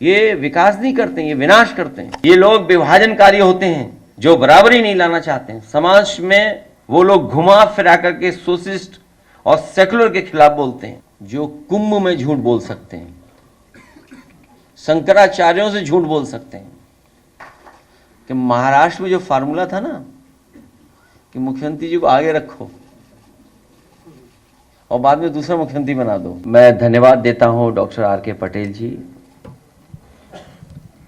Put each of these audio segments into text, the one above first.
ये विकास नहीं करते हैं, ये विनाश करते हैं। ये लोग विभाजनकारी होते हैं जो बराबरी नहीं लाना चाहते हैं समाज में। वो लोग घुमा फिरा करके सोशलिस्ट और सेकुलर के खिलाफ बोलते हैं, जो कुंभ में झूठ बोल सकते हैं, शंकराचार्यों से झूठ बोल सकते हैं। कि महाराष्ट्र में जो फार्मूला था ना कि मुख्यमंत्री जी को आगे रखो और बाद में दूसरा मुख्यमंत्री बना दो। मैं धन्यवाद देता हूं डॉक्टर आर.के. पटेल जी,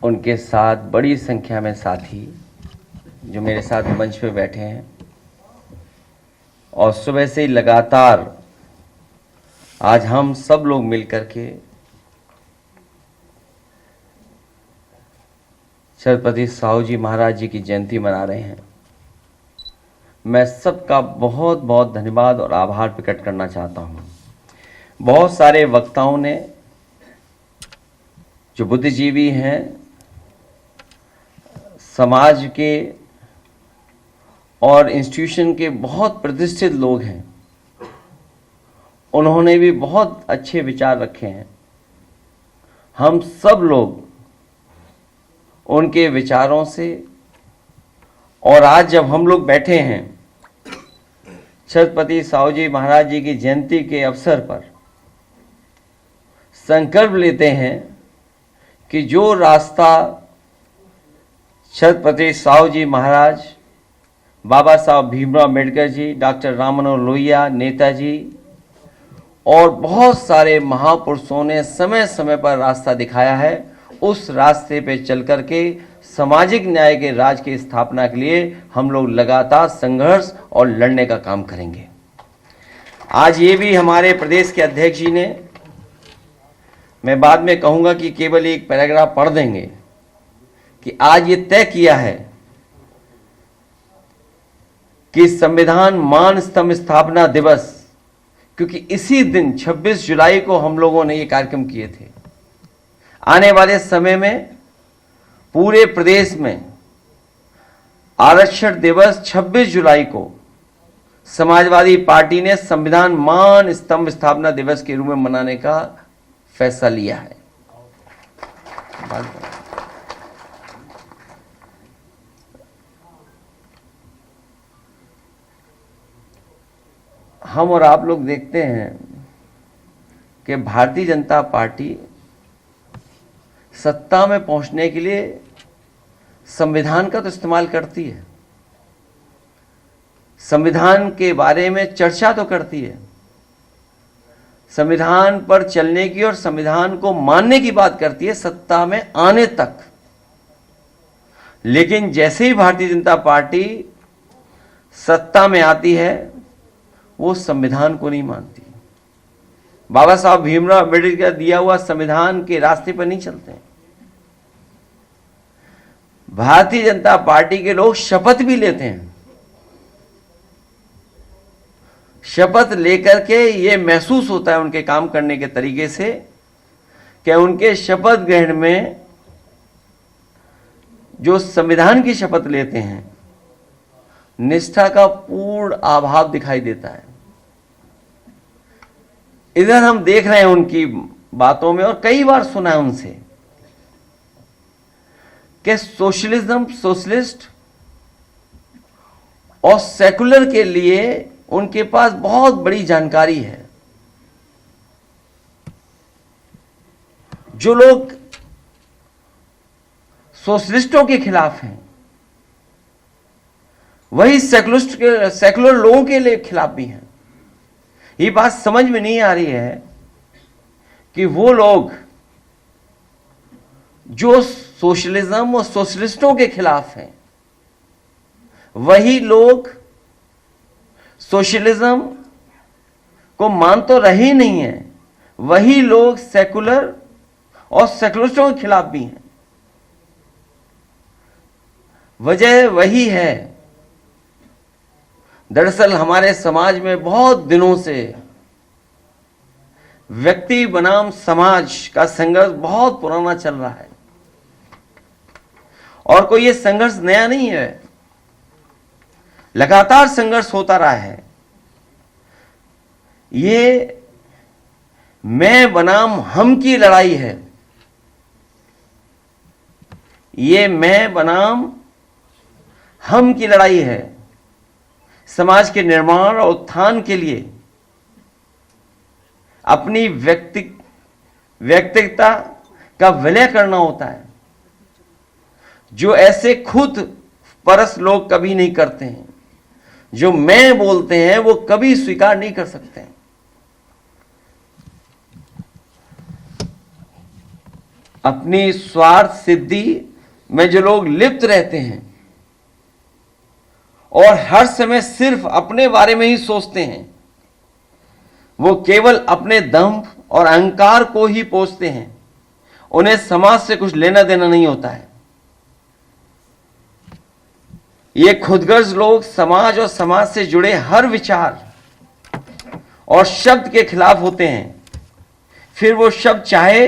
उनके साथ बड़ी संख्या में साथी जो मेरे साथ मंच पे बैठे हैं, और सुबह से ही लगातार आज हम सब लोग मिलकर के छत्रपति साहू जी महाराज जी की जयंती मना रहे हैं। मैं सबका बहुत बहुत धन्यवाद और आभार प्रकट करना चाहता हूं। बहुत सारे वक्ताओं ने, जो बुद्धिजीवी हैं, समाज के और इंस्टीट्यूशन के बहुत प्रतिष्ठित लोग हैं, उन्होंने भी बहुत अच्छे विचार रखे हैं। हम सब लोग उनके विचारों से, और आज जब हम लोग बैठे हैं छत्रपति साहू जी महाराज जी की जयंती के अवसर पर, संकल्प लेते हैं कि जो रास्ता छत्रपति साहू जी महाराज, बाबा साहब भीमराव अम्बेडकर जी, डॉक्टर राम मनोहर लोहिया, नेताजी और बहुत सारे महापुरुषों ने समय समय पर रास्ता दिखाया है, उस रास्ते पे चल करके सामाजिक न्याय के राज की स्थापना के लिए हम लोग लगातार संघर्ष और लड़ने का काम करेंगे। आज ये भी हमारे प्रदेश के अध्यक्ष जी ने, मैं बाद में कहूंगा कि केवल एक पैराग्राफ पढ़ देंगे, कि आज ये तय किया है कि संविधान मान स्तंभ स्थापना दिवस, क्योंकि इसी दिन 26 जुलाई को हम लोगों ने ये कार्यक्रम किए थे, आने वाले समय में पूरे प्रदेश में आरक्षण दिवस 26 जुलाई को समाजवादी पार्टी ने संविधान मान स्तंभ स्थापना दिवस के रूप में मनाने का फैसला लिया है। हम और आप लोग देखते हैं कि भारतीय जनता पार्टी सत्ता में पहुंचने के लिए संविधान का तो इस्तेमाल करती है, संविधान के बारे में चर्चा तो करती है, संविधान पर चलने की और संविधान को मानने की बात करती है सत्ता में आने तक। लेकिन जैसे ही भारतीय जनता पार्टी सत्ता में आती है, वो संविधान को नहीं मानती। बाबा साहब भीमराव अम्बेडकर का दिया हुआ संविधान के रास्ते पर नहीं चलते हैं। भारतीय जनता पार्टी के लोग शपथ भी लेते हैं, शपथ लेकर के ये महसूस होता है उनके काम करने के तरीके से कि उनके शपथ ग्रहण में जो संविधान की शपथ लेते हैं, निष्ठा का पूर्ण अभाव दिखाई देता है। इधर हम देख रहे हैं उनकी बातों में, और कई बार सुना है उनसे कि सोशलिज्म, सोशलिस्ट और सेकुलर के लिए उनके पास बहुत बड़ी जानकारी है। जो लोग सोशलिस्टों के खिलाफ हैं, वही सेकुलर लोगों के लिए खिलाफ भी हैं। ये बात समझ में नहीं आ रही है कि वो लोग जो सोशलिज्म और सोशलिस्टों के खिलाफ हैं, वही लोग सोशलिज्म को मान तो रहे नहीं है, वही लोग सेकुलर और सेकुलरिस्टों के खिलाफ भी हैं। वजह वही है, दरअसल हमारे समाज में बहुत दिनों से व्यक्ति बनाम समाज का संघर्ष बहुत पुराना चल रहा है, और कोई ये संघर्ष नया नहीं है, लगातार संघर्ष होता रहा है। ये मैं बनाम हम की लड़ाई है। ये मैं बनाम हम की लड़ाई है। समाज के निर्माण और उत्थान के लिए अपनी व्यक्तिगता का विलय करना होता है, जो ऐसे खुद परस लोग कभी नहीं करते हैं। जो मैं बोलते हैं वो कभी स्वीकार नहीं कर सकते हैं। अपनी स्वार्थ सिद्धि में जो लोग लिप्त रहते हैं और हर समय सिर्फ अपने बारे में ही सोचते हैं, वो केवल अपने दंभ और अहंकार को ही पोषते हैं। उन्हें समाज से कुछ लेना देना नहीं होता है। ये खुदगर्ज लोग समाज और समाज से जुड़े हर विचार और शब्द के खिलाफ होते हैं, फिर वो शब्द चाहे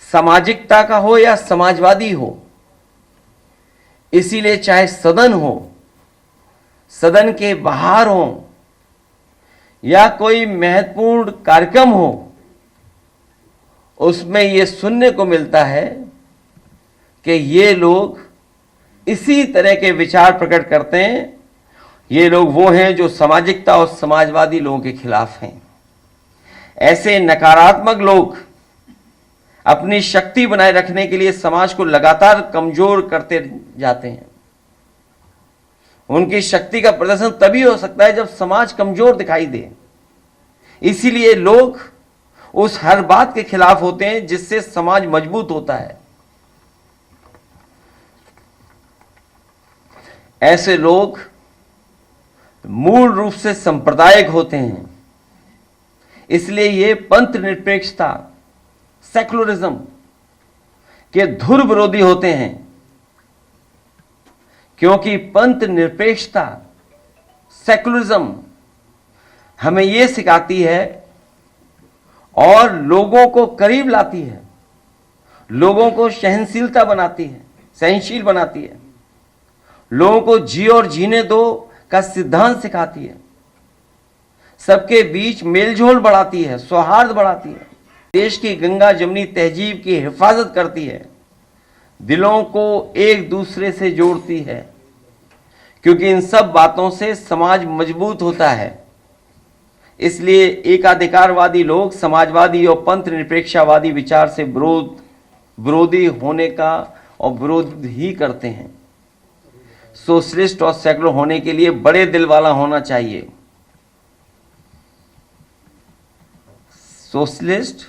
सामाजिकता का हो या समाजवादी हो। इसीलिए चाहे सदन हो, सदन के बाहर हो या कोई महत्वपूर्ण कार्यक्रम हो, उसमें यह सुनने को मिलता है कि ये लोग इसी तरह के विचार प्रकट करते हैं। ये लोग वो हैं जो सामाजिकता और समाजवादी लोगों के खिलाफ हैं। ऐसे नकारात्मक लोग अपनी शक्ति बनाए रखने के लिए समाज को लगातार कमजोर करते जाते हैं। उनकी शक्ति का प्रदर्शन तभी हो सकता है जब समाज कमजोर दिखाई दे। इसीलिए लोग उस हर बात के खिलाफ होते हैं जिससे समाज मजबूत होता है। ऐसे लोग मूल रूप से सांप्रदायिक होते हैं। इसलिए ये पंथ निरपेक्षता, सेकुलरिज्म के धुर विरोधी होते हैं, क्योंकि पंथ निरपेक्षता, सेकुलरिज्म हमें यह सिखाती है और लोगों को करीब लाती है, लोगों को सहनशीलता बनाती है, सहनशील बनाती है, लोगों को जियो और जीने दो का सिद्धांत सिखाती है, सबके बीच मेलजोल बढ़ाती है, सौहार्द बढ़ाती है, देश की गंगा जमनी तहजीब की हिफाजत करती है, दिलों को एक दूसरे से जोड़ती है, क्योंकि इन सब बातों से समाज मजबूत होता है। इसलिए एकाधिकारवादी लोग समाजवादी और पंथ निरपेक्षवादी विचार से विरोधी होने का और विरोध ही करते हैं। सोशलिस्ट और सेकुलर होने के लिए बड़े दिल वाला होना चाहिए। सोशलिस्ट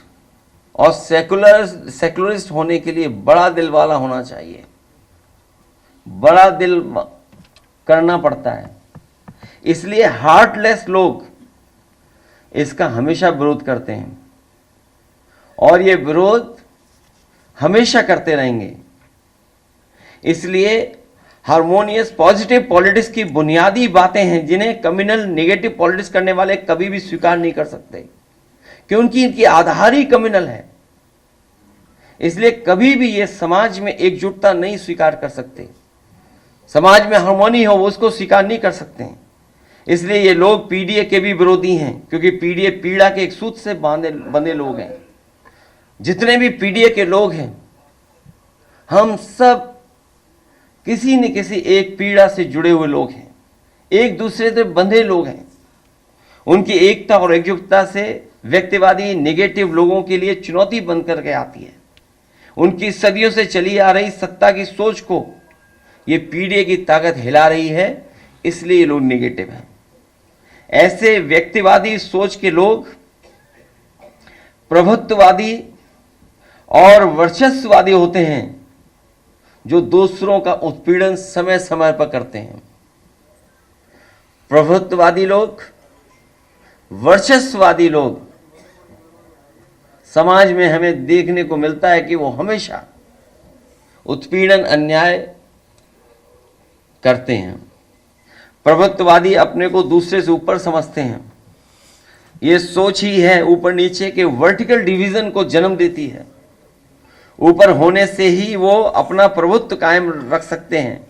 और सेकुलरिस्ट होने के लिए बड़ा दिल वाला होना चाहिए। बड़ा दिल करना पड़ता है। इसलिए हार्टलेस लोग इसका हमेशा विरोध करते हैं और ये विरोध हमेशा करते रहेंगे। इसलिए हार्मोनियस पॉजिटिव पॉलिटिक्स की बुनियादी बातें हैं जिन्हें कम्युनल नेगेटिव पॉलिटिक्स करने वाले कभी भी स्वीकार नहीं कर सकते, क्योंकि इनकी आधार ही कम्युनल है। इसलिए कभी भी ये समाज में एकजुटता नहीं स्वीकार कर सकते, समाज में हार्मोनी हो उसको स्वीकार नहीं कर सकते हैं। इसलिए ये लोग पीडीए के भी विरोधी हैं, क्योंकि पीडीए पीड़ा के एक सूत्र से बंधे लोग हैं। जितने भी पीडीए के लोग हैं, हम सब किसी न किसी एक पीड़ा से जुड़े हुए लोग हैं, एक दूसरे से बंधे लोग हैं। उनकी एकता और एकजुटता से व्यक्तिवादी नेगेटिव लोगों के लिए चुनौती बन करके आती है। उनकी सदियों से चली आ रही सत्ता की सोच को ये पीडीए की ताकत हिला रही है, इसलिए ये लोग नेगेटिव हैं। ऐसे व्यक्तिवादी सोच के लोग प्रभुत्ववादी और वर्चस्ववादी होते हैं, जो दूसरों का उत्पीड़न समय समय पर करते हैं। प्रभुत्ववादी लोग, वर्चस्ववादी लोग समाज में हमें देखने को मिलता है कि वो हमेशा उत्पीड़न, अन्याय करते हैं। प्रभुत्ववादी अपने को दूसरे से ऊपर समझते हैं। ये सोच ही है ऊपर नीचे के वर्टिकल डिवीजन को जन्म देती है। ऊपर होने से ही वो अपना प्रभुत्व कायम रख सकते हैं,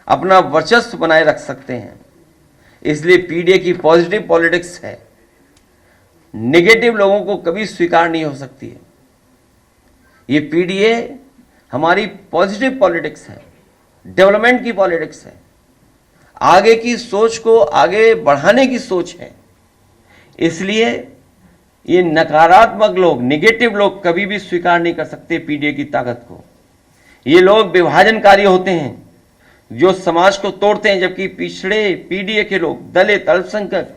अपना वर्चस्व बनाए रख सकते हैं। इसलिए पीडीए की पॉजिटिव पॉलिटिक्स है, नेगेटिव लोगों को कभी स्वीकार नहीं हो सकती है। ये पीडीए हमारी पॉजिटिव पॉलिटिक्स है, डेवलपमेंट की पॉलिटिक्स है, आगे की सोच को आगे बढ़ाने की सोच है। इसलिए ये नकारात्मक लोग, नेगेटिव लोग कभी भी स्वीकार नहीं कर सकते पीडीए की ताकत को। ये लोग विभाजनकारी होते हैं जो समाज को तोड़ते हैं, जबकि पिछड़े पीडीए के लोग, दलित, अल्पसंख्यक,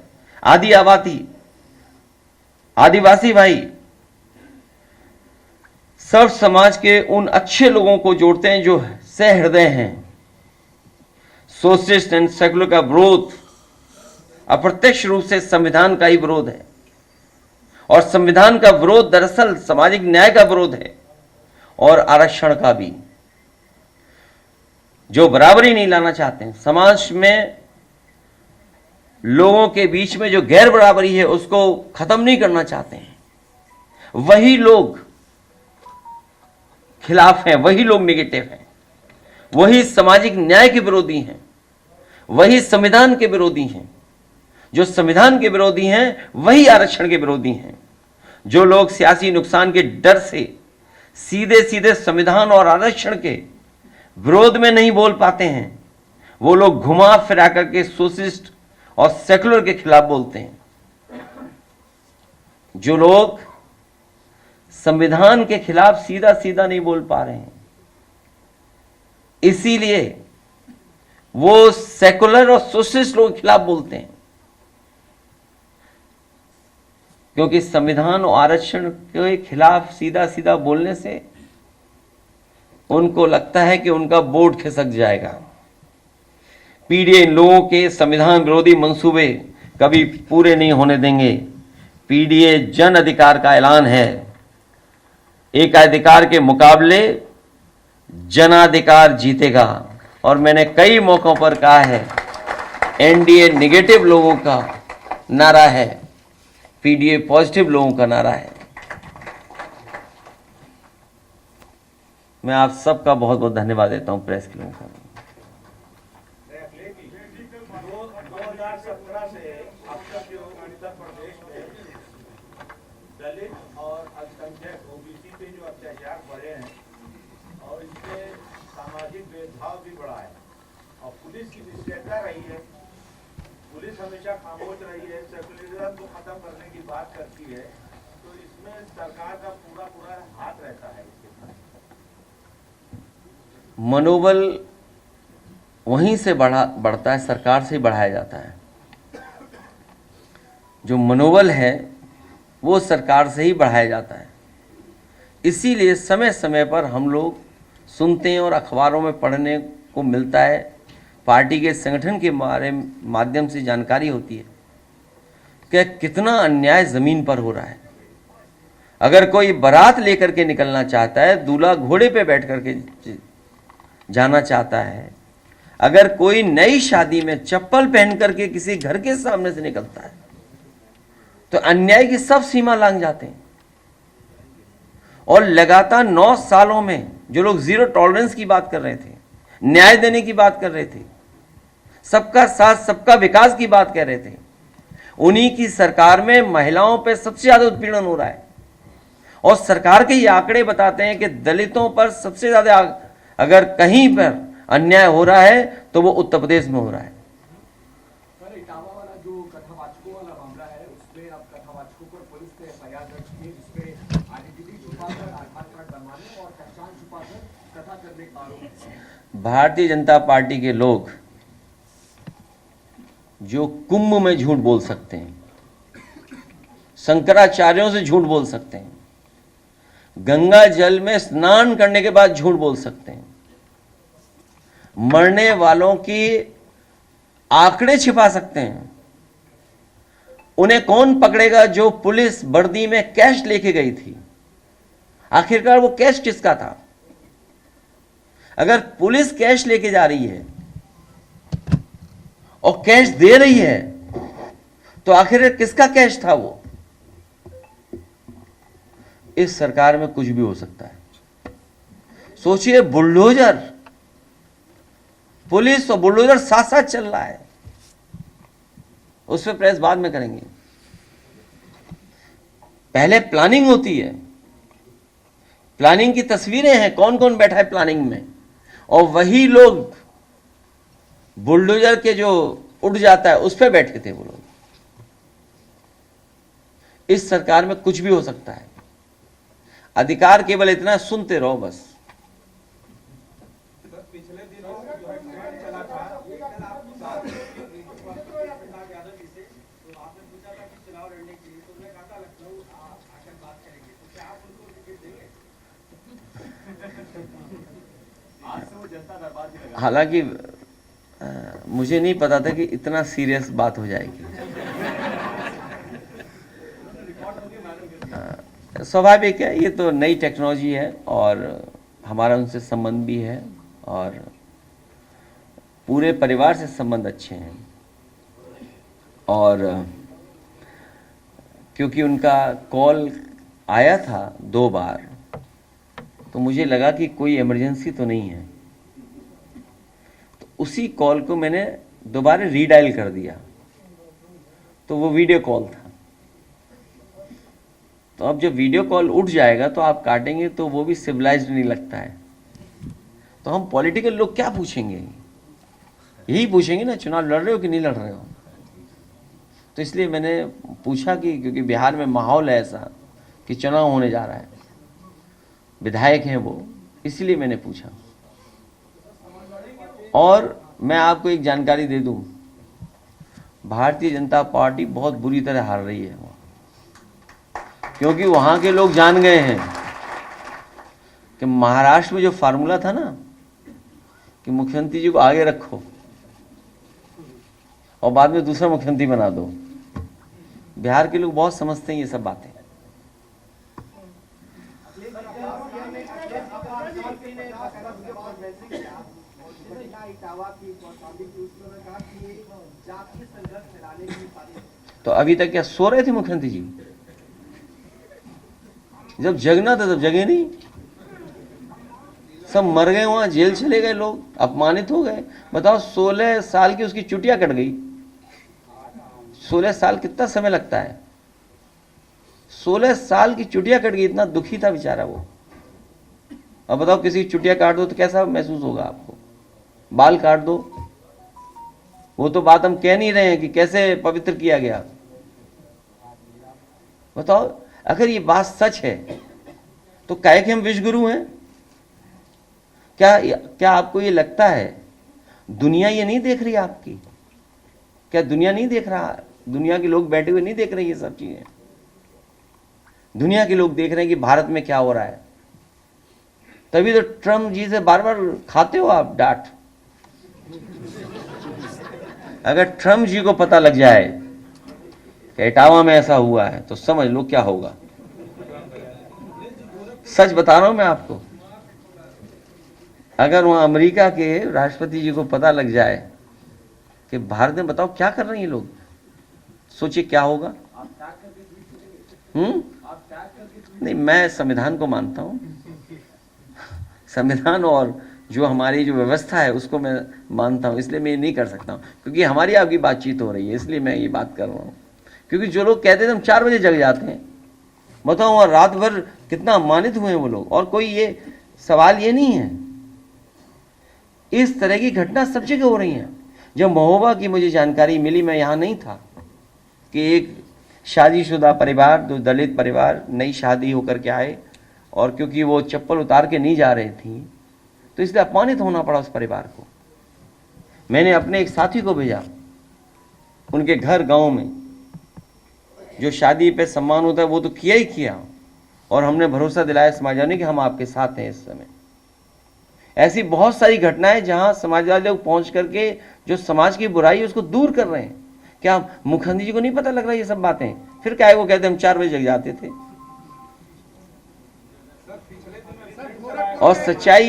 आदिवासी भाई, सब समाज के उन अच्छे लोगों को जोड़ते हैं जो सहृदय हैं। सोशलिस्ट एंड सेकुलर का विरोध अप्रत्यक्ष रूप से संविधान का ही विरोध है, और संविधान का विरोध दरअसल सामाजिक न्याय का विरोध है और आरक्षण का भी। जो बराबरी नहीं लाना चाहते हैं समाज में, लोगों के बीच में जो गैर बराबरी है उसको खत्म नहीं करना चाहते हैं, वही लोग खिलाफ हैं, वही लोग नेगेटिव हैं, वही सामाजिक न्याय के विरोधी हैं, वही संविधान के विरोधी हैं। जो संविधान के विरोधी हैं वही आरक्षण के विरोधी हैं। जो लोग सियासी नुकसान के डर से सीधे सीधे संविधान और आरक्षण के विरोध में नहीं बोल पाते हैं, वो लोग घुमा फिरा करके सोशलिस्ट और सेकुलर के खिलाफ बोलते हैं। जो लोग संविधान के खिलाफ सीधा सीधा नहीं बोल पा रहे हैं, इसीलिए वो सेकुलर और सोशलिस्ट लोगों के खिलाफ बोलते हैं, क्योंकि संविधान और आरक्षण के खिलाफ सीधा सीधा बोलने से उनको लगता है कि उनका बोर्ड खिसक जाएगा। पीडीए इन लोगों के संविधान विरोधी मंसूबे कभी पूरे नहीं होने देंगे। पीडीए जन अधिकार का ऐलान है। एक अधिकार के मुकाबले जनाधिकार जीतेगा, और मैंने कई मौकों पर कहा है एनडीए नेगेटिव लोगों का नारा है, पीडीए पॉजिटिव लोगों का नारा है। मैं आप सबका बहुत बहुत धन्यवाद देता हूं प्रेस के लोगों का। 2017 से अब तक जो उत्तर प्रदेश में दलित और अल्पसंख्यक ओबीसी पे जो अत्याचार बढ़े हैं और इससे सामाजिक भेदभाव भी बढ़ा है, और पुलिस की निष्क्रियता रही है। पुलिस हमेशा खामोश रही है, सेकुलरिज्म को खत्म करने की बात करती है, तो इसमें सरकार का पूरा हाथ रहता है। इसके साथ मनोबल वहीं से बढ़ता है, सरकार से ही बढ़ाया जाता है। जो मनोबल है वो सरकार से ही बढ़ाया जाता है। इसीलिए समय समय पर हम लोग सुनते हैं और अखबारों में पढ़ने को मिलता है, पार्टी के संगठन के माध्यम से जानकारी होती है कि कितना अन्याय ज़मीन पर हो रहा है। अगर कोई बारात लेकर के निकलना चाहता है, दूल्हा घोड़े पे बैठ करके जाना चाहता है, अगर कोई नई शादी में चप्पल पहन करके किसी घर के सामने से निकलता है, तो अन्याय की सब सीमा लांघ जाते हैं। और लगातार 9 सालों में जो लोग जीरो टॉलरेंस की बात कर रहे थे, न्याय देने की बात कर रहे थे, सबका साथ सबका विकास की बात कर रहे थे, उन्हीं की सरकार में महिलाओं पर सबसे ज्यादा उत्पीड़न हो रहा है। और सरकार के ये आंकड़े बताते हैं कि दलितों पर सबसे ज्यादा अगर कहीं पर अन्याय हो रहा है तो वो उत्तर प्रदेश में हो रहा है। सर, इटावा वाला जो कथावाचकों वाला मामला है, उसमें अब कथावाचकों पर पुलिस ने एफआईआर दर्ज की है, जिसमें आइडेंटिटी छुपाकर आधार कार्ड बनवाने और पहचान छुपाकर कथा करने का आरोप है। भारतीय जनता पार्टी के लोग जो कुंभ में झूठ बोल सकते हैं, शंकराचार्यों से झूठ बोल सकते हैं, गंगा जल में स्नान करने के बाद झूठ बोल सकते हैं, मरने वालों की आंकड़े छिपा सकते हैं, उन्हें कौन पकड़ेगा? जो पुलिस वर्दी में कैश लेके गई थी, आखिरकार वो कैश किसका था? अगर पुलिस कैश लेके जा रही है और कैश दे रही है, तो आखिर किसका कैश था वो? इस सरकार में कुछ भी हो सकता है। सोचिए, बुलडोजर, पुलिस और बुलडोजर साथ साथ चल रहा है। उस पर प्रेस बाद में करेंगे। पहले प्लानिंग होती है, प्लानिंग की तस्वीरें हैं, कौन कौन बैठा है प्लानिंग में, और वही लोग बुलडोजर के जो उड़ जाता है उस पर बैठे थे वो लोग। इस सरकार में कुछ भी हो सकता है, अधिकार केवल इतना सुनते रहो बस। पिछले दिनों जो है ट्रेंड चला था, यादव जी से तो आपने पूछा था कि चुनाव लड़ने के लिए, तो उन्होंने कहा था लखनऊ आकर बात करेंगे, तो क्या आप उनको टिकट देंगे? आज से वो जनता दरबार भी लगा। हालांकि मुझे नहीं पता था कि इतना सीरियस बात हो जाएगी। स्वाभाविक है, ये तो नई टेक्नोलॉजी है और हमारा उनसे संबंध भी है और पूरे परिवार से संबंध अच्छे हैं। और क्योंकि उनका कॉल आया था 2 बार, तो मुझे लगा कि कोई इमरजेंसी तो नहीं है, तो उसी कॉल को मैंने दोबारा रीडायल कर दिया, तो वो वीडियो कॉल था। तो अब जब वीडियो कॉल उठ जाएगा तो आप काटेंगे तो वो भी सिविलाइज्ड नहीं लगता है। तो हम पॉलिटिकल लोग क्या पूछेंगे, यही पूछेंगे ना, चुनाव लड़ रहे हो कि नहीं लड़ रहे हो। तो इसलिए मैंने पूछा कि क्योंकि बिहार में माहौल है ऐसा कि चुनाव होने जा रहा है, विधायक हैं वो, इसलिए मैंने पूछा। और मैं आपको एक जानकारी दे दूं, भारतीय जनता पार्टी बहुत बुरी तरह हार रही है, क्योंकि वहां के लोग जान गए हैं कि महाराष्ट्र में जो फार्मूला था ना कि मुख्यमंत्री जी को आगे रखो और बाद में दूसरा मुख्यमंत्री बना दो, बिहार के लोग बहुत समझते हैं ये सब बातें। तो अभी तक क्या सो रहे थे मुख्यमंत्री जी? जब जगना था तब जगे नहीं, सब मर गए, वहां जेल चले गए लोग, अपमानित हो गए। बताओ 16 साल की उसकी चुटिया कट गई। 16 साल कितना समय लगता है? 16 साल की चुटिया कट गई, इतना दुखी था बेचारा वो। अब बताओ किसी की चुटिया काट दो तो कैसा महसूस होगा आपको? बाल काट दो, वो तो बात हम कह नहीं रहे हैं कि कैसे पवित्र किया गया। बताओ अगर ये बात सच है तो कहे कि हम विश्वगुरु हैं? क्या आपको ये लगता है दुनिया ये नहीं देख रही आपकी? क्या दुनिया नहीं देख रहा? दुनिया के लोग बैठे हुए नहीं देख रहे ये सब चीजें? दुनिया के लोग देख रहे हैं कि भारत में क्या हो रहा है। तभी तो ट्रम्प जी से बार बार खाते हो आप डांट। अगर ट्रम्प जी को पता लग जाए कि इटावा में ऐसा हुआ है तो समझ लो क्या होगा। सच बता रहा हूं मैं आपको, अगर वहां अमेरिका के राष्ट्रपति जी को पता लग जाए कि भारत में, बताओ क्या कर रहे हैं ये लोग, सोचिए क्या होगा। नहीं, मैं संविधान को मानता हूं, संविधान और जो हमारी जो व्यवस्था है उसको मैं मानता हूं, इसलिए मैं ये नहीं कर सकता हूं, क्योंकि हमारी आपकी बातचीत हो रही है इसलिए मैं ये बात कर रहा हूं। क्योंकि जो लोग कहते थे हम 4 बजे जग जाते हैं, बताओ वहां रात भर कितना अपमानित हुए हैं वो लोग। और कोई ये सवाल ये नहीं है, इस तरह की घटना सब जगह हो रही है। जब महोबा की मुझे जानकारी मिली, मैं यहाँ नहीं था, कि एक शादीशुदा परिवार, 2 दलित परिवार नई शादी होकर के आए और क्योंकि वो चप्पल उतार के नहीं जा रही थी तो इसलिए अपमानित होना पड़ा उस परिवार को। मैंने अपने एक साथी को भेजा उनके घर गांव में, जो शादी पे सम्मान होता है वो तो किया ही किया, और हमने भरोसा दिलाया समाजवादी कि हम आपके साथ हैं इस समय। ऐसी बहुत सारी घटनाएं जहां समाजवादी लोग पहुंच करके जो समाज की बुराई है उसको दूर कर रहे हैं। क्या मुखर्जी जी को नहीं पता लग रहा ये सब बातें? फिर क्या है, वो कहते हम 4 बजे जग जाते थे। और सच्चाई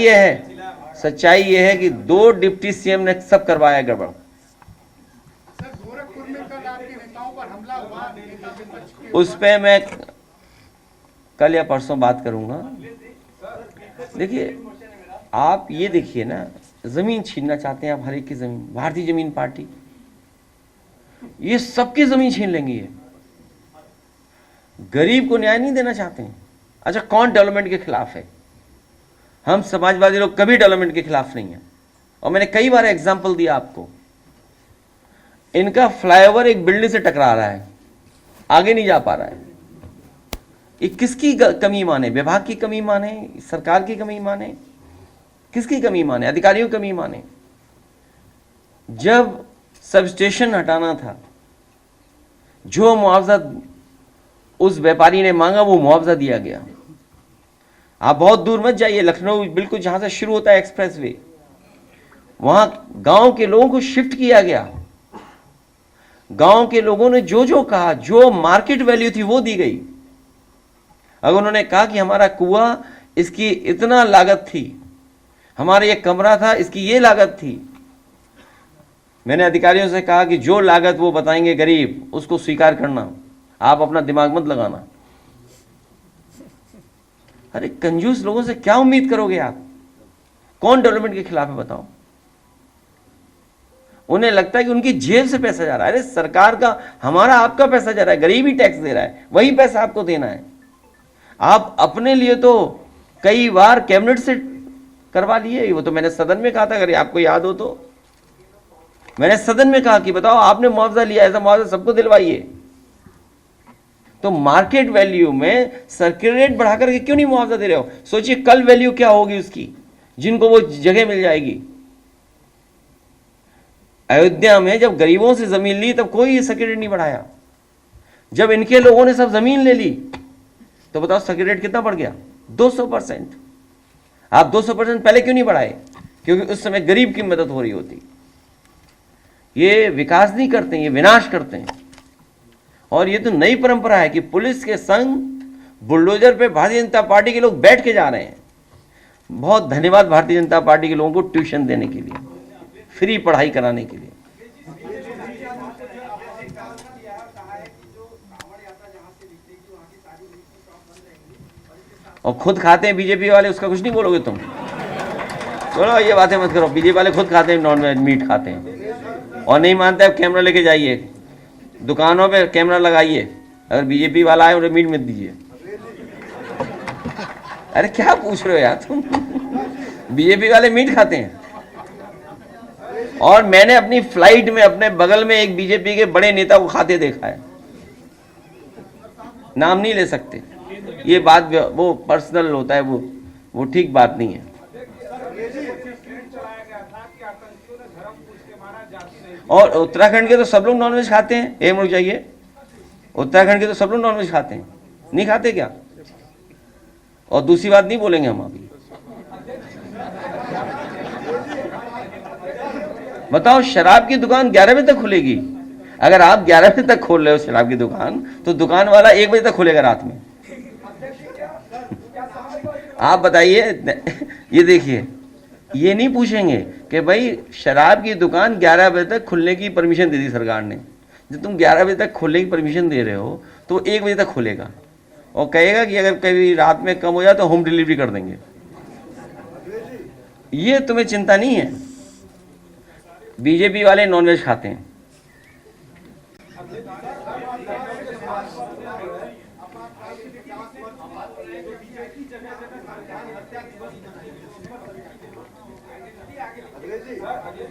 ये है कि 2 डिप्टी सीएम ने सब करवाया गड़बड़। गोरखपुर में कल आपके नेताओं पर हमला हुआ, नेता विपक्ष के, उस पे मैं कल या परसों बात करूंगा। देखिए आप ये देखिए ना, जमीन छीनना चाहते हैं आप, हर एक की जमीन, भारतीय जमीन पार्टी ये सबकी जमीन छीन लेंगी। ये गरीब को न्याय नहीं देना चाहते हैं। अच्छा, कौन डेवलपमेंट के खिलाफ है? हम समाजवादी लोग कभी डेवलपमेंट के खिलाफ नहीं हैं, और मैंने कई बार एग्जाम्पल दिया आपको। इनका फ्लाईओवर एक बिल्डिंग से टकरा रहा है, आगे नहीं जा पा रहा है। ये किसकी कमी माने? विभाग की कमी माने, सरकार की कमी माने, किसकी कमी माने? अधिकारियों की कमी माने। जब सब स्टेशन हटाना था, जो मुआवजा उस व्यापारी ने मांगा वो मुआवजा दिया गया। आप बहुत दूर मत जाइए, लखनऊ बिल्कुल जहां से शुरू होता है एक्सप्रेसवे, वहां गांव के लोगों को शिफ्ट किया गया। गांव के लोगों ने जो जो कहा, जो मार्केट वैल्यू थी वो दी गई। अगर उन्होंने कहा कि हमारा कुआं इसकी इतना लागत थी, हमारा ये कमरा था इसकी ये लागत थी, मैंने अधिकारियों से कहा कि जो लागत वो बताएंगे गरीब, उसको स्वीकार करना, आप अपना दिमाग मत लगाना। अरे कंजूस लोगों से क्या उम्मीद करोगे आप? कौन डेवलपमेंट के खिलाफ है बताओ? उन्हें लगता है कि उनकी जेब से पैसा जा रहा है। अरे सरकार का, हमारा, आपका पैसा जा रहा है, गरीब ही टैक्स दे रहा है, वही पैसा आपको देना है। आप अपने लिए तो कई बार कैबिनेट से करवा लिए, वो तो मैंने सदन में कहा था, अगर आपको याद हो तो मैंने सदन में कहा कि बताओ आपने मुआवजा लिया, ऐसा मुआवजा सबको दिलवाइए। तो मार्केट वैल्यू में सर्किल रेट बढ़ाकर के क्यों नहीं मुआवजा दे रहे हो? सोचिए कल वैल्यू क्या होगी उसकी, जिनको वो जगह मिल जाएगी। अयोध्या में जब गरीबों से जमीन ली तब कोई सर्किल रेट नहीं बढ़ाया। जब इनके लोगों ने सब जमीन ले ली तो बताओ सर्किल रेट कितना बढ़ गया? 200%। आप 200% पहले क्यों नहीं बढ़ाए? क्योंकि उस समय गरीब की मदद हो रही होती। ये विकास नहीं करते, ये विनाश करते हैं। और ये तो नई परंपरा है कि पुलिस के संग बुलडोजर पे भारतीय जनता पार्टी के लोग बैठ के जा रहे हैं। बहुत धन्यवाद भारतीय जनता पार्टी के लोगों को ट्यूशन देने के लिए, फ्री पढ़ाई कराने के लिए। और खुद खाते हैं बीजेपी वाले, उसका कुछ नहीं बोलोगे तुम? चलो ये बातें मत करो। बीजेपी वाले खुद खाते हैं, नॉन वेज मीट खाते हैं। और नहीं मानते आप कैमरा लेके जाइए, दुकानों पे कैमरा लगाइए, अगर बीजेपी वाला है उन्हें मीट मत दीजिए। अरे क्या पूछ रहे हो यार तुम? बीजेपी वाले मीट खाते हैं। और मैंने अपनी फ्लाइट में अपने बगल में एक बीजेपी के बड़े नेता को खाते देखा है। नाम नहीं ले सकते, ये बात वो पर्सनल होता है, वो ठीक बात नहीं है। और उत्तराखंड के तो सब लोग नॉनवेज खाते हैं। एक मिनट जाइए, उत्तराखंड के तो सब लोग नॉनवेज खाते हैं, नहीं खाते क्या? और दूसरी बात नहीं बोलेंगे हम अभी। बताओ, शराब की दुकान 11 बजे तक खुलेगी। अगर आप 11 बजे तक खोल रहे हो शराब की दुकान, तो दुकान वाला 1 बजे तक खोलेगा रात में। आप बताइए। ये देखिए, ये नहीं पूछेंगे कि भाई शराब की दुकान 11 बजे तक खुलने की परमिशन दे दी सरकार ने। जब तुम 11 बजे तक खोलने की परमिशन दे रहे हो तो 1 बजे तक खोलेगा और कहेगा कि अगर कभी रात में कम हो जाए तो होम डिलीवरी कर देंगे। ये तुम्हें चिंता नहीं है। बीजेपी वाले नॉनवेज खाते हैं।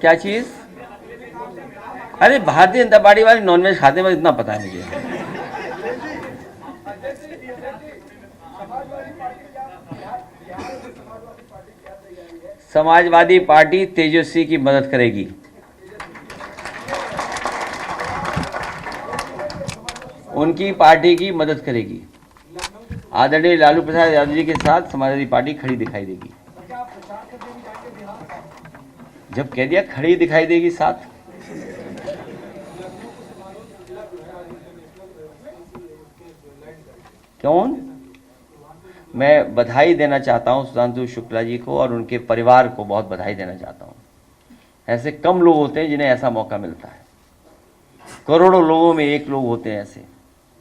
क्या चीज? अरे भारतीय जनता पार्टी वाले नॉनवेज खाते हैं, बस इतना पता है मुझे। समाजवादी पार्टी तेजस्वी की मदद करेगी। उनकी पार्टी की मदद करेगी। आदरणीय लालू प्रसाद यादव जी के साथ समाजवादी पार्टी खड़ी दिखाई देगी। जब कह दिया खड़ी दिखाई देगी साथ, कौन? मैं बधाई देना चाहता हूं सुधांशु शुक्ला जी को और उनके परिवार को बहुत बधाई देना चाहता हूं। ऐसे कम लोग होते हैं जिन्हें ऐसा मौका मिलता है। करोड़ों लोगों में एक लोग होते हैं ऐसे।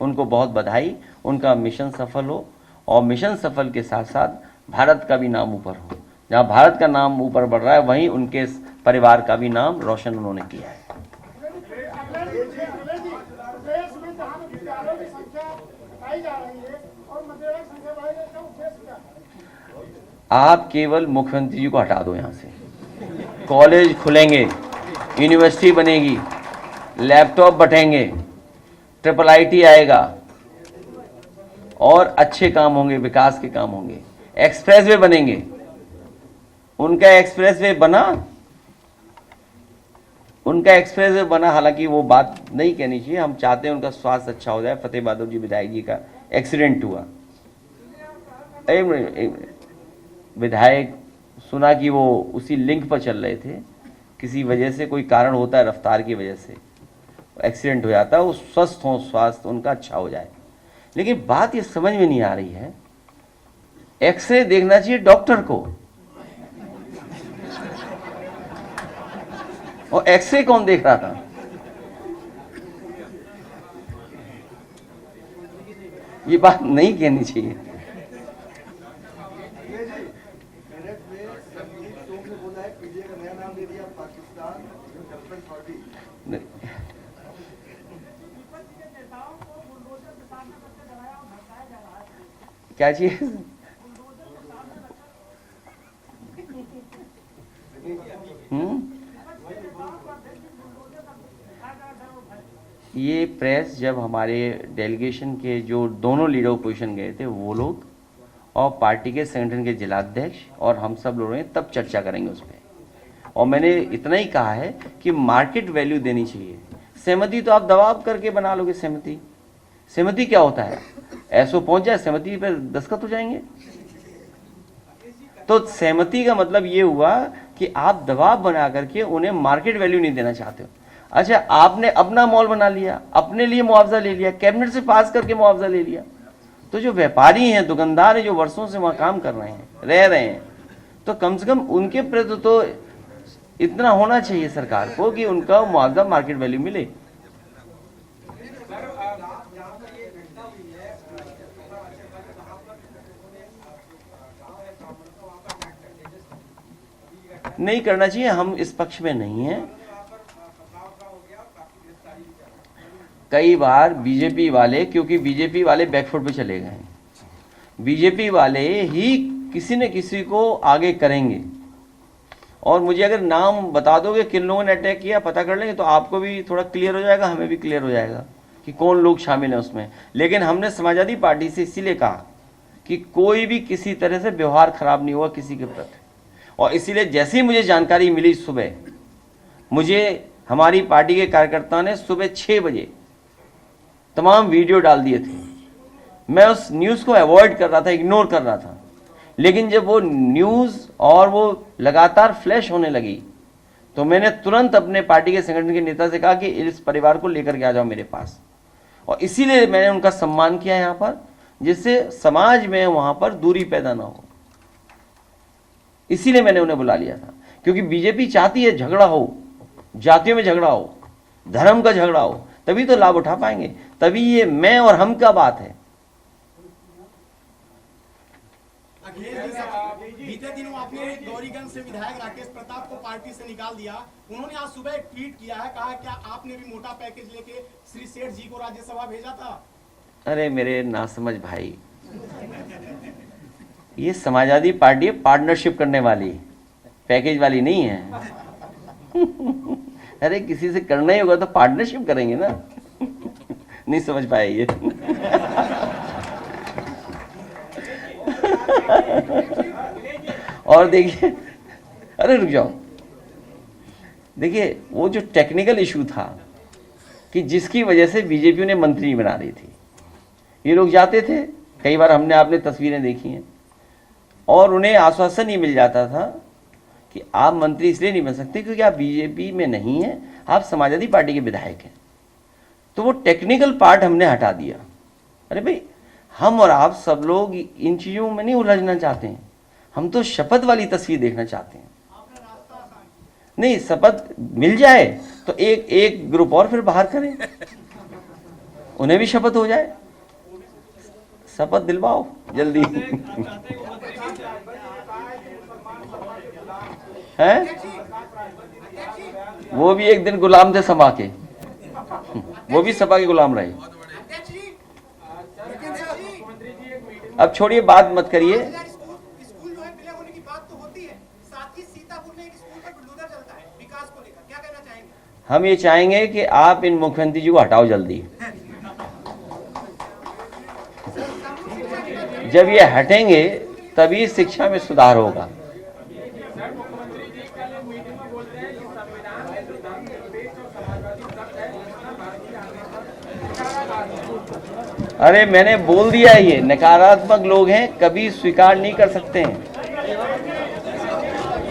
उनको बहुत बधाई। उनका मिशन सफल हो और मिशन सफल के साथ साथ भारत का भी नाम ऊपर हो। जहाँ भारत का नाम ऊपर बढ़ रहा है वहीं उनके परिवार का भी नाम रोशन उन्होंने किया है। आप केवल मुख्यमंत्री जी को हटा दो यहाँ से, कॉलेज खुलेंगे, यूनिवर्सिटी बनेगी, लैपटॉप बटेंगे, IIIT आएगा और अच्छे काम होंगे, विकास के काम होंगे, एक्सप्रेसवे बनेंगे। उनका एक्सप्रेसवे बना, हालांकि वो बात नहीं कहनी चाहिए, हम चाहते हैं उनका स्वास्थ्य अच्छा हो जाए। फतेह बहादुर जी विधायक जी का एक्सीडेंट हुआ, एक मिनट, विधायक सुना कि वो उसी लिंक पर चल रहे थे, किसी वजह से कोई कारण होता है, रफ्तार की वजह से एक्सीडेंट हो जाता है, वो स्वस्थ हो, स्वास्थ्य उनका अच्छा हो जाए। लेकिन बात ये समझ में नहीं आ रही है, एक्सरे देखना चाहिए डॉक्टर को, और एक्सरे कौन देख रहा था? ये बात नहीं कहनी चाहिए। क्या चीज? ये प्रेस जब हमारे डेलीगेशन के जो दोनों लीडर ऑपोजिशन गए थे, वो लोग और पार्टी के संगठन के जिलाध्यक्ष और हम सब लोग हैं, तब चर्चा करेंगे उस पर। और मैंने इतना ही कहा है कि मार्केट वैल्यू देनी चाहिए। सहमति तो आप दबाव करके बना लोगे। सहमति क्या होता है? ऐसो पहुंच जाए, सहमति पर दस्तखत हो जाएंगे। तो सहमति का मतलब ये हुआ कि आप दबाव बना करके उन्हें मार्केट वैल्यू नहीं देना चाहते हो। अच्छा, आपने अपना मॉल बना लिया, अपने लिए मुआवजा ले लिया, कैबिनेट से पास करके मुआवजा ले लिया। तो जो व्यापारी हैं, दुकानदार हैं, जो वर्षों से वहां काम कर रहे हैं, रह रहे हैं, तो कम से कम उनके प्रति तो इतना होना चाहिए सरकार को कि उनका मुआवजा मार्केट वैल्यू मिले। नहीं करना चाहिए, हम इस पक्ष में नहीं हैं। कई बार बीजेपी वाले, क्योंकि बीजेपी वाले बैकफुट पे चले गए हैं, बीजेपी वाले ही किसी न किसी को आगे करेंगे। और मुझे अगर नाम बता दोगे किन लोगों ने अटैक किया, पता कर लेंगे तो आपको भी थोड़ा क्लियर हो जाएगा, हमें भी क्लियर हो जाएगा कि कौन लोग शामिल हैं उसमें। लेकिन हमने समाजवादी पार्टी से इसीलिए कहा कि कोई भी किसी तरह से व्यवहार खराब नहीं हुआ किसी के प्रति। और इसीलिए जैसे ही मुझे जानकारी मिली सुबह, मुझे हमारी पार्टी के कार्यकर्ताओं ने सुबह 6 बजे तमाम वीडियो डाल दिए थे। मैं उस न्यूज़ को अवॉइड कर रहा था, इग्नोर कर रहा था। लेकिन जब वो न्यूज़ और वो लगातार फ्लैश होने लगी, तो मैंने तुरंत अपने पार्टी के संगठन के नेता से कहा कि इस परिवार को लेकर के आ जाओ मेरे पास। और इसीलिए मैंने उनका सम्मान किया यहाँ पर, जिससे समाज में वहाँ पर दूरी पैदा ना हो। इसीलिए मैंने उन्हें बुला लिया था, क्योंकि बीजेपी चाहती है झगड़ा हो, जातियों में झगड़ा हो, धर्म का झगड़ा हो, तभी तो लाभ उठा पाएंगे। तभी ये मैं और हम का बात है। बीते दिनों आपने गौरीगंज से विधायक राकेश प्रताप को पार्टी से निकाल दिया। उन्होंने आज सुबह एक ट्वीट किया है, कहा क्या आपने भी मोटा पैकेज लेके श्री सेठ जी को राज्यसभा भेजा था? अरे मेरे नासमझ भाई, ये समाजवादी पार्टी है, पार्टनरशिप करने वाली, पैकेज वाली नहीं है। अरे किसी से करना ही होगा तो पार्टनरशिप करेंगे ना। नहीं समझ पाए ये। और देखिए, अरे रुक जाओ, देखिए वो जो टेक्निकल इशू था कि जिसकी वजह से बीजेपी ने मंत्री बना रही थी, ये लोग जाते थे, कई बार हमने आपने तस्वीरें देखी हैं, और उन्हें आश्वासन ही मिल जाता था कि आप मंत्री इसलिए नहीं बन सकते क्योंकि आप बीजेपी में नहीं हैं, आप समाजवादी पार्टी के विधायक हैं। तो वो टेक्निकल पार्ट हमने हटा दिया। अरे भाई, हम और आप सब लोग इन चीज़ों में नहीं उलझना चाहते हैं, हम तो शपथ वाली तस्वीर देखना चाहते हैं। नहीं, शपथ मिल जाए तो एक ग्रुप और फिर बाहर करें, उन्हें भी शपथ हो जाए। शपथ दिलवाओ जल्दी। है वो भी एक दिन गुलाम थे सभा के, वो भी सभा के गुलाम रहे। अब छोड़िए, बात मत करिए। साथ ही सीतापुर में एक स्कूल पर बुलडोजर चलता है विकास को लेकर, क्या कहना चाहेंगे? हम ये चाहेंगे कि आप इन मुख्यमंत्री जी को हटाओ जल्दी। जब ये हटेंगे तभी शिक्षा में सुधार होगा। अरे मैंने बोल दिया, ये नकारात्मक लोग हैं, कभी स्वीकार नहीं कर सकते हैं।